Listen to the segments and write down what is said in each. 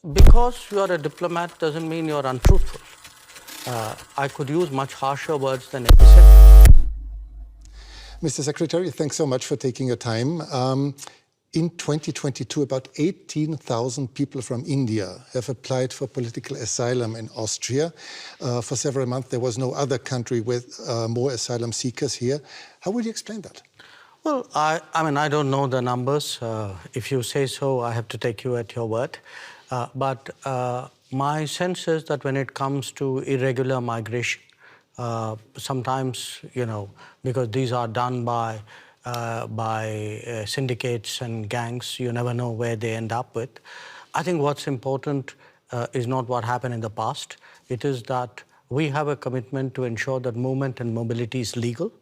because you are a diplomat doesn't mean you're untruthful. I could use much harsher words than epicenter. Mr. Secretary, thanks so much for taking your time. In 2022, about 18,000 people from India have applied for political asylum in Austria. For several months, there was no other country with more asylum seekers here. How would you explain that? Well, I mean, I don't know the numbers. If you say so, I have to take you at your word. But my sense is that when it comes to irregular migration, sometimes, because these are done by syndicates and gangs, you never know where they end up with. I think what's important is not what happened in the past. It is that we have a commitment to ensure that movement and mobility is legal.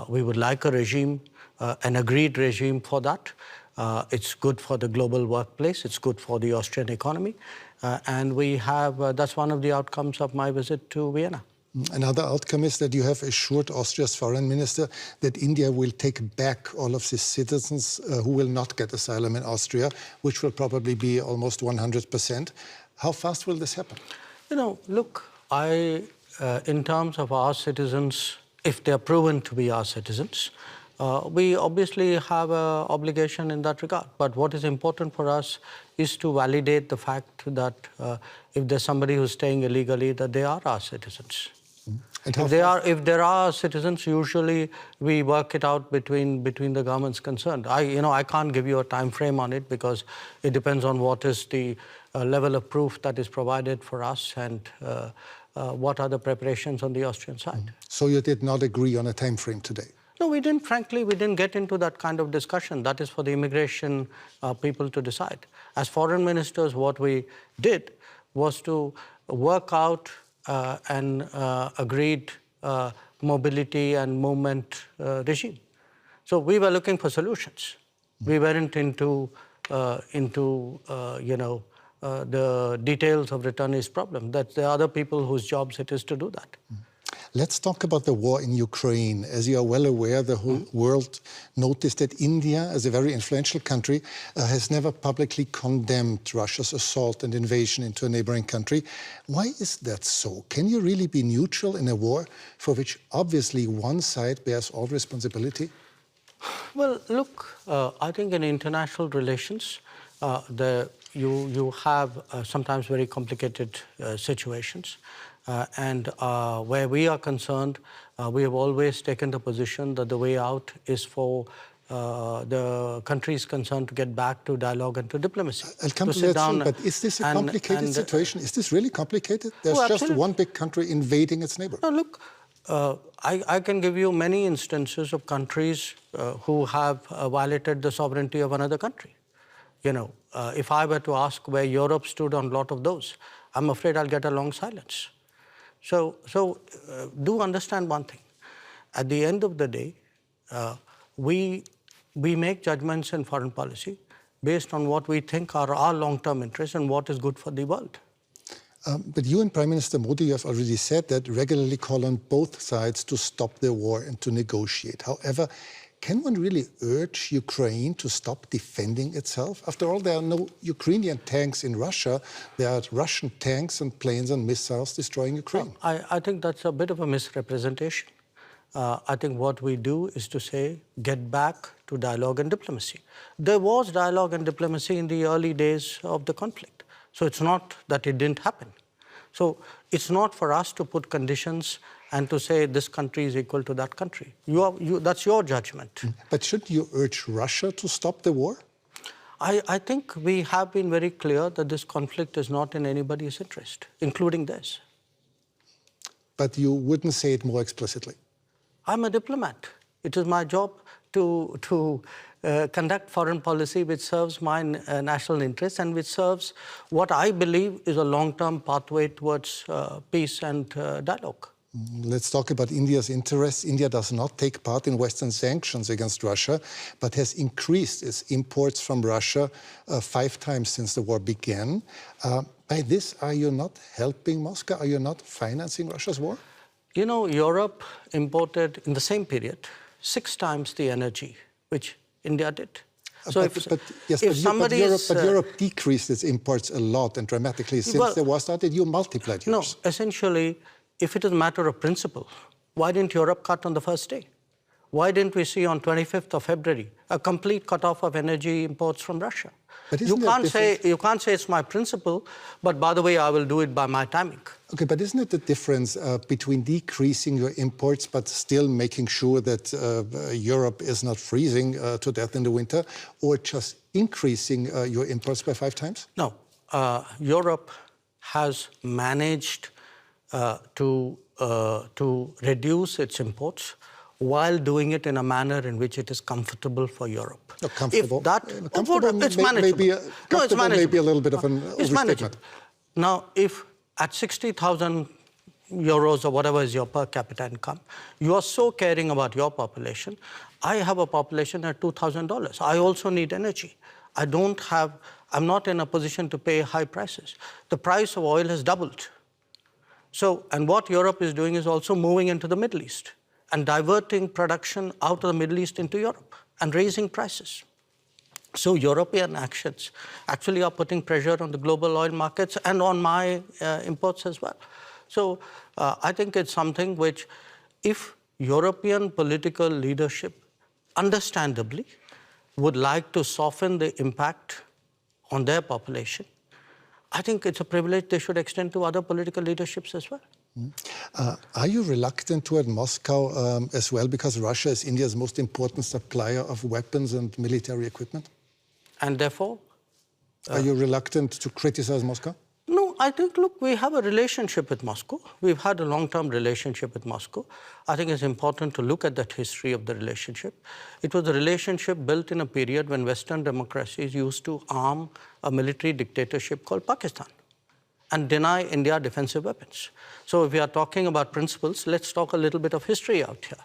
We would like a regime, an agreed regime for that. It's good for the global workplace. It's good for the Austrian economy. And we have, that's one of the outcomes of my visit to Vienna. Another outcome is that you have assured Austria's foreign minister that India will take back all of the citizens who will not get asylum in Austria, which will probably be almost 100%. How fast will this happen? Look, in terms of our citizens, if they're proven to be our citizens, we obviously have an obligation in that regard. But what is important for us is to validate the fact that if there's somebody who's staying illegally, that they are our citizens. If there are citizens, usually we work it out between the governments concerned. I can't give you a time frame on it because it depends on what is the level of proof that is provided for us and what are the preparations on the Austrian side. So you did not agree on a time frame today? No, we didn't. Frankly, we didn't get into that kind of discussion. That is for the immigration people to decide. As foreign ministers, what we did was to work out an agreed mobility and movement regime. So we were looking for solutions. We weren't into the details of returnees' problem. That's the other people whose jobs it is to do that. Let's talk about the war in Ukraine. As you are well aware, the whole world noticed that India, as a very influential country, has never publicly condemned Russia's assault and invasion into a neighboring country. Why is that so? Can you really be neutral in a war for which obviously one side bears all responsibility? Well, look, I think in international relations, you have sometimes very complicated situations. And where we are concerned, we have always taken the position that the way out is for the countries concerned to get back to dialogue and to diplomacy. I'll come to that soon, but is this a complicated situation? Is this really complicated? There's just one big country invading its neighbor. No, look, I can give you many instances of countries who have violated the sovereignty of another country. If I were to ask where Europe stood on a lot of those, I'm afraid I'll get a long silence. So do understand one thing. At the end of the day, we make judgments in foreign policy based on what we think are our long-term interests and what is good for the world. But you and Prime Minister Modi have already said that regularly call on both sides to stop the war and to negotiate. However, can one really urge Ukraine to stop defending itself? After all, there are no Ukrainian tanks in Russia. There are Russian tanks and planes and missiles destroying Ukraine. I think that's a bit of a misrepresentation. I think what we do is to say, get back to dialogue and diplomacy. There was dialogue and diplomacy in the early days of the conflict. So it's not that it didn't happen. So it's not for us to put conditions and to say this country is equal to that country. That's your judgment. But should you urge Russia to stop the war? I think we have been very clear that this conflict is not in anybody's interest, including theirs. But you wouldn't say it more explicitly? I'm a diplomat. It is my job to conduct foreign policy which serves my national interests and which serves what I believe is a long-term pathway towards peace and dialogue. Let's talk about India's interests. India does not take part in Western sanctions against Russia, but has increased its imports from Russia 5 times since the war began. By this, are you not helping Moscow? Are you not financing Russia's war? Europe imported in the same period 6 times the energy which India did. So but Europe decreased its imports a lot and dramatically since the war started. You multiplied yours. No, essentially, if it is a matter of principle, why didn't Europe cut on the first day? Why didn't we see on 25th of February a complete cutoff of energy imports from Russia? But you can't say it's my principle, but by the way, I will do it by my timing. Okay, but isn't it the difference between decreasing your imports but still making sure that Europe is not freezing to death in the winter, or just increasing your imports by 5 times? No, Europe has managed to reduce its imports while doing it in a manner in which it is comfortable for Europe. Comfortable? It's manageable. It's manageable. Maybe a little bit of an overstatement. Now, if at 60,000 euros or whatever is your per capita income, you are so caring about your population. I have a population at $2,000. I also need energy. I'm not in a position to pay high prices. The price of oil has doubled. So, and what Europe is doing is also moving into the Middle East and diverting production out of the Middle East into Europe and raising prices. So European actions actually are putting pressure on the global oil markets and on my imports as well. So I think it's something which, if European political leadership understandably would like to soften the impact on their population, I think it's a privilege they should extend to other political leaderships as well. Are you reluctant toward Moscow as well, because Russia is India's most important supplier of weapons and military equipment? And therefore? Are you reluctant to criticize Moscow? No, I think, look, we have a relationship with Moscow. We've had a long-term relationship with Moscow. I think it's important to look at that history of the relationship. It was a relationship built in a period when Western democracies used to arm a military dictatorship called Pakistan and deny India defensive weapons. So if we are talking about principles, let's talk a little bit of history out here.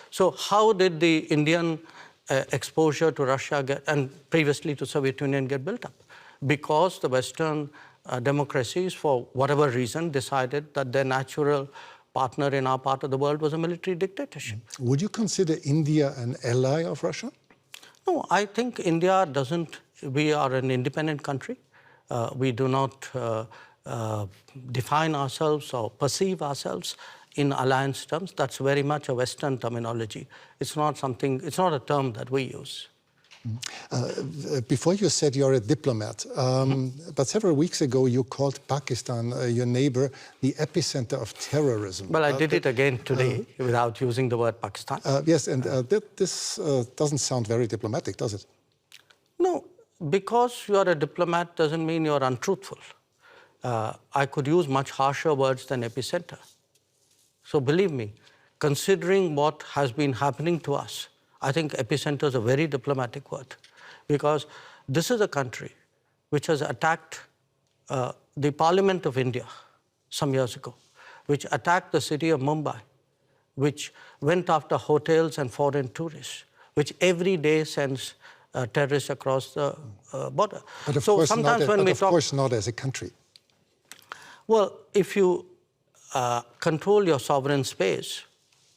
So how did the Indian exposure to Russia and previously to Soviet Union get built up? Because the Western democracies, for whatever reason, decided that their natural partner in our part of the world was a military dictatorship. Would you consider India an ally of Russia? No, I think India doesn't. We are an independent country. We do not define ourselves or perceive ourselves in alliance terms. That's very much a Western terminology. It's not a term that we use. Before you said you're a diplomat, but several weeks ago you called Pakistan, your neighbor, the epicenter of terrorism. Well, I did it again today without using the word Pakistan. Yes, and this doesn't sound very diplomatic, does it? No, because you are a diplomat doesn't mean you're untruthful. I could use much harsher words than epicenter. So believe me, considering what has been happening to us, I think epicenter is a very diplomatic word, because this is a country which has attacked the Parliament of India some years ago, which attacked the city of Mumbai, which went after hotels and foreign tourists, which every day sends terrorists across the border. But of course not as a country. Well, if you control your sovereign space,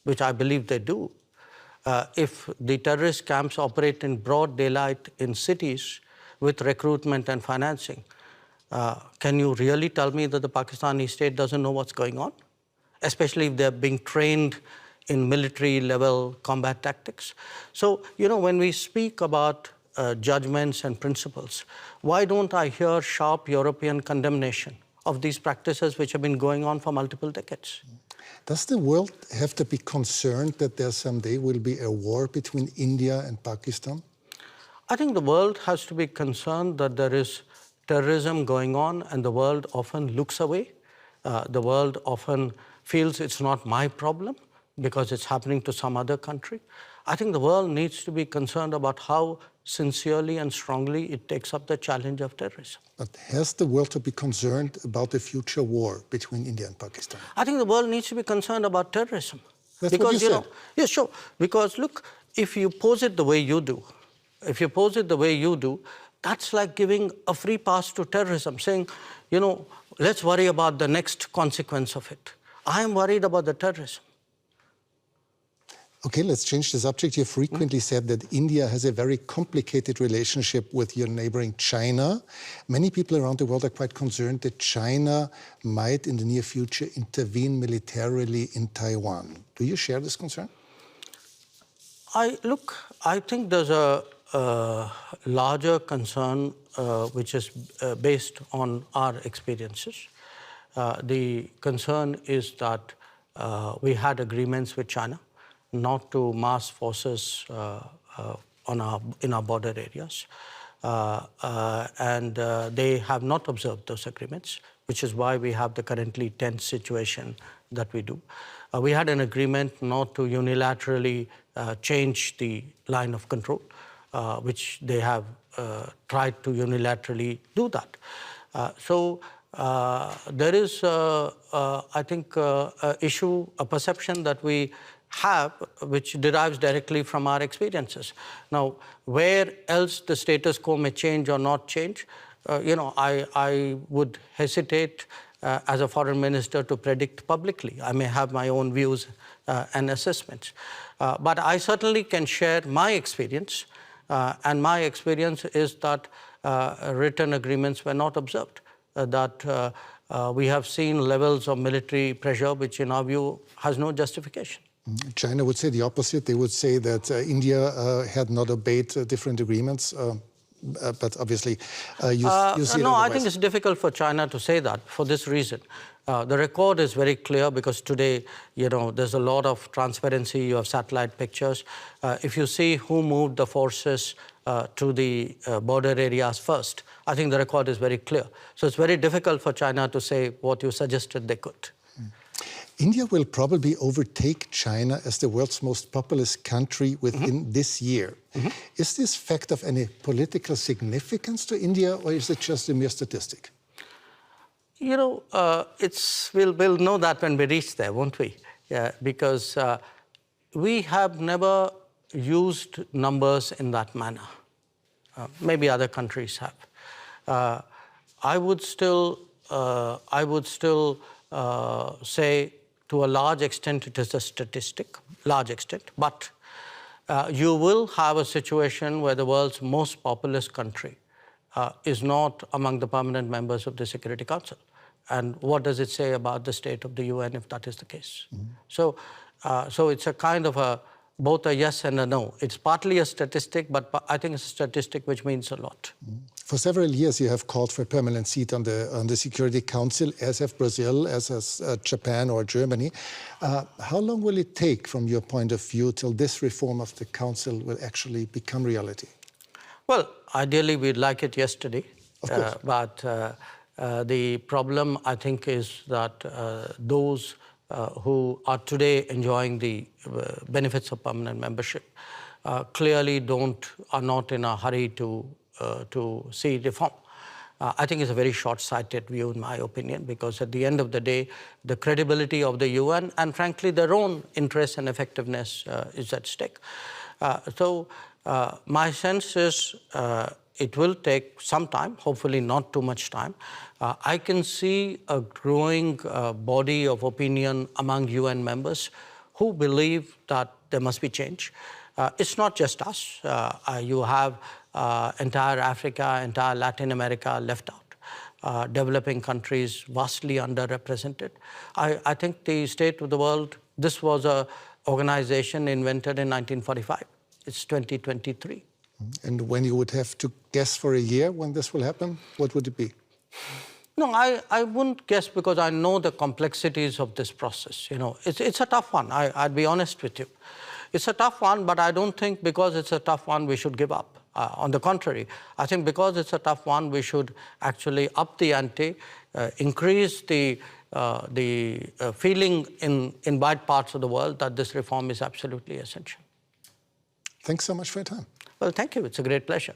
which I believe they do, if the terrorist camps operate in broad daylight in cities with recruitment and financing, can you really tell me that the Pakistani state doesn't know what's going on? Especially if they're being trained in military-level combat tactics. So, you know, when we speak about judgments and principles, why don't I hear sharp European condemnation of these practices which have been going on for multiple decades? Does the world have to be concerned that there someday will be a war between India and Pakistan? I think the world has to be concerned that there is terrorism going on, and the world often looks away. The world often feels it's not my problem because it's happening to some other country. I think the world needs to be concerned about how sincerely and strongly it takes up the challenge of terrorism. But has the world to be concerned about the future war between India and Pakistan? I think the world needs to be concerned about terrorism. That's because, what you said. Yeah, sure. Because look, if you pose it the way you do, that's like giving a free pass to terrorism, saying, you know, let's worry about the next consequence of it. I am worried about the terrorism. Okay, let's change the subject. You frequently said that India has a very complicated relationship with your neighboring China. Many people around the world are quite concerned that China might, in the near future, intervene militarily in Taiwan. Do you share this concern? I think there's a larger concern which is based on our experiences. The concern is that we had agreements with China not to mass forces in our border areas. And they have not observed those agreements, which is why we have the currently tense situation that we do. We had an agreement not to unilaterally change the line of control, which they have tried to unilaterally do that. So there is, I think, a perception that we have which derives directly from our experiences. Now, where else the status quo may change or not change, I would hesitate as a foreign minister to predict publicly. I may have my own views and assessments. But I certainly can share my experience, and my experience is that written agreements were not observed, that we have seen levels of military pressure which in our view has no justification. China would say the opposite. They would say that India had not obeyed different agreements. But obviously, you see No, I think it's difficult for China to say that for this reason. The record is very clear because today, there's a lot of transparency. You have satellite pictures. If you see who moved the forces to the border areas first, I think the record is very clear. So it's very difficult for China to say what you suggested they could. India will probably overtake China as the world's most populous country within this year. Is this fact of any political significance to India, or is it just a mere statistic? We'll know that when we reach there, won't we? Yeah, because we have never used numbers in that manner. Maybe other countries have. I would still say, to a large extent, it is a statistic, large extent. But you will have a situation where the world's most populous country is not among the permanent members of the Security Council. And what does it say about the state of the UN if that is the case? So it's a kind of both a yes and a no. It's partly a statistic, but I think it's a statistic which means a lot. For several years, you have called for a permanent seat on the Security Council, as have Brazil, as has Japan or Germany. How long will it take, from your point of view, till this reform of the Council will actually become reality? Well, ideally, we'd like it yesterday. Of course. But the problem, I think, is that those who are today enjoying the benefits of permanent membership clearly are not in a hurry to see reform. I think it's a very short-sighted view, in my opinion, because at the end of the day, the credibility of the UN and, frankly, their own interest and effectiveness is at stake. So my sense is it will take some time, hopefully not too much time. I can see a growing body of opinion among UN members who believe that there must be change. It's not just us. You have entire Africa, entire Latin America left out. Developing countries vastly underrepresented. I think the state of the world, this was an organization invented in 1945. It's 2023. And when you would have to guess for a year when this will happen, what would it be? No, I wouldn't guess, because I know the complexities of this process. It's a tough one. I'd be honest with you. It's a tough one, but I don't think because it's a tough one we should give up. On the contrary, I think because it's a tough one, we should actually up the ante, increase the feeling in wide parts of the world that this reform is absolutely essential. Thanks so much for your time. Well, thank you. It's a great pleasure.